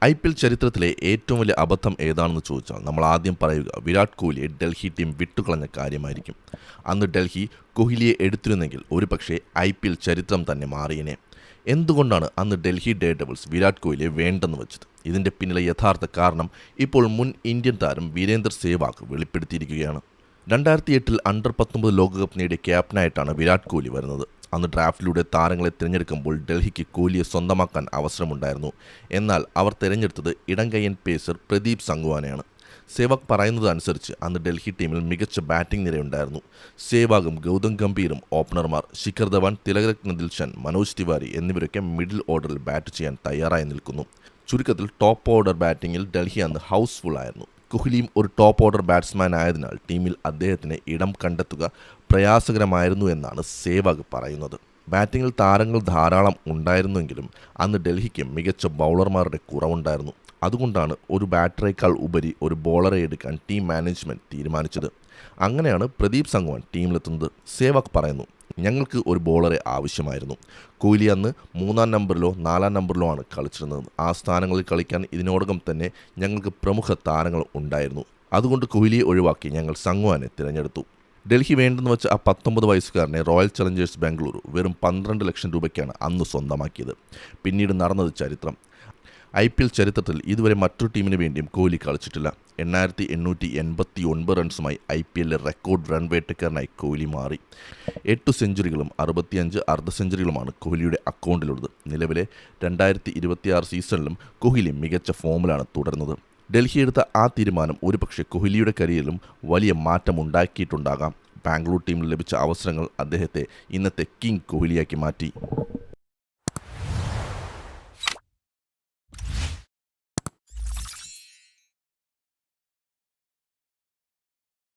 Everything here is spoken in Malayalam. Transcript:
IPL ചരിത്രത്തിലെ ഏറ്റവും വലിയ അബദ്ധം ഏതാണെന്ന് ചോദിച്ചാൽ നമ്മൾ ആദ്യം പറയുക വിരാട് കോഹ്ലിയെ ഡൽഹി ടീം വിട്ടുകളഞ്ഞ കാര്യമായിരിക്കും. അന്ന് ഡൽഹി കോഹ്ലിയെ എടുത്തിരുന്നെങ്കിൽ ഒരുപക്ഷേ IPL ചരിത്രം തന്നെ മാറിയേനെ. എന്തുകൊണ്ടാണ് അന്ന് ഡൽഹി ഡെയർ ഡെവിൾസ് വിരാട് കോഹ്ലിയെ വേണ്ടെന്ന് വെച്ചത്? ഇതിൻ്റെ പിന്നിലെ യഥാർത്ഥ കാരണം ഇപ്പോൾ മുൻ ഇന്ത്യൻ താരം വീരേന്ദർ സേവാഗ് വെളിപ്പെടുത്തിയിരിക്കുകയാണ്. 2008 അണ്ടർ 19 ലോകകപ്പ് നേടിയ ക്യാപ്റ്റനായിട്ടാണ് വിരാട് കോഹ്ലി വരുന്നത്. അന്ന് ഡ്രാഫ്റ്റിലൂടെ താരങ്ങളെ തിരഞ്ഞെടുക്കുമ്പോൾ ഡൽഹിക്ക് കോഹ്ലിയെ സ്വന്തമാക്കാൻ അവസരമുണ്ടായിരുന്നു. എന്നാൽ അവർ തിരഞ്ഞെടുത്തത് ഇടംകയ്യൻ പേസർ പ്രദീപ് സംഗ്വാനെയാണ്. സേവാഗ് പറയുന്നത് അനുസരിച്ച് അന്ന് ഡൽഹി ടീമിൽ മികച്ച ബാറ്റിംഗ് നിരയുണ്ടായിരുന്നു. സേവാഗും ഗൗതം ഗംഭീറും ഓപ്പണർമാർ, ശിഖർ ധവാൻ, തിലകരത്ന ദിൽഷൻ, മനോജ് തിവാരി എന്നിവരൊക്കെ മിഡിൽ ഓർഡറിൽ ബാറ്റ് ചെയ്യാൻ തയ്യാറായി നിൽക്കുന്നു. ചുരുക്കത്തിൽ ടോപ്പ് ഓർഡർ ബാറ്റിംഗിൽ ഡൽഹി അന്ന് ഹൗസ്ഫുൾ ആയിരുന്നു. കോഹ്ലിയും ഒരു ടോപ്പ് ഓർഡർ ബാറ്റ്സ്മാൻ ആയതിനാൽ ടീമിൽ അദ്ദേഹത്തിന് ഇടം കണ്ടെത്തുക പ്രയാസകരമായിരുന്നു എന്നാണ് സേവാഗ് പറയുന്നത്. ബാറ്റിങ്ങിൽ താരങ്ങൾ ധാരാളം ഉണ്ടായിരുന്നെങ്കിലും അന്ന് ഡൽഹിക്ക് മികച്ച ബൗളർമാരുടെ കുറവുണ്ടായിരുന്നു. അതുകൊണ്ടാണ് ഒരു ബാറ്ററേക്കാൾ ഉപരി ഒരു ബോളറെ എടുക്കാൻ ടീം മാനേജ്മെൻറ്റ് തീരുമാനിച്ചത്. അങ്ങനെയാണ് പ്രദീപ് സംഗ്വാൻ ടീമിലെത്തുന്നത്. സേവാഗ് പറയുന്നു, ഞങ്ങൾക്ക് ഒരു ബോളറെ ആവശ്യമായിരുന്നു. കോഹ്ലി അന്ന് 3-ാം നമ്പറിലോ 4-ാം നമ്പറിലോ ആണ് കളിച്ചിരുന്നത്. ആ സ്ഥാനങ്ങളിൽ കളിക്കാൻ ഇതിനോടകം തന്നെ ഞങ്ങൾക്ക് പ്രമുഖ താരങ്ങൾ ഉണ്ടായിരുന്നു. അതുകൊണ്ട് കോഹ്ലിയെ ഒഴിവാക്കി ഞങ്ങൾ സംഗ്വാനെ തിരഞ്ഞെടുത്തു. ഡൽഹി വേണ്ടെന്ന് വെച്ച ആ 19 വയസ്സുകാരനെ റോയൽ ചലഞ്ചേഴ്സ് ബാംഗ്ലൂരു വെറും 12 ലക്ഷം രൂപയ്ക്കാണ് അന്ന് സ്വന്തമാക്കിയത്. പിന്നീട് നടന്നത് ചരിത്രം. IPL ചരിത്രത്തിൽ ഇതുവരെ മറ്റൊരു ടീമിന് വേണ്ടിയും കോഹ്ലി കളിച്ചിട്ടില്ല. 8889 റൺസുമായി IPL റെക്കോർഡ് റൺ വേട്ടക്കാരനായി കോഹ്ലി മാറി. 8 സെഞ്ചുറികളും 65 അർദ്ധ സെഞ്ചുറികളുമാണ് കോഹ്ലിയുടെ അക്കൗണ്ടിലുള്ളത്. നിലവിലെ 2026 സീസണിലും കോഹ്ലി മികച്ച ഫോമിലാണ് തുടരുന്നത്. ഡൽഹി എടുത്ത ആ തീരുമാനം ഒരുപക്ഷെ കോഹ്ലിയുടെ കരിയറിലും വലിയ മാറ്റമുണ്ടാക്കിയിട്ടുണ്ടാകാം. ബാംഗ്ലൂർ ടീമിൽ ലഭിച്ച അവസരങ്ങൾ അദ്ദേഹത്തെ ഇന്നത്തെ കിങ് കോഹ്ലിയാക്കി മാറ്റി.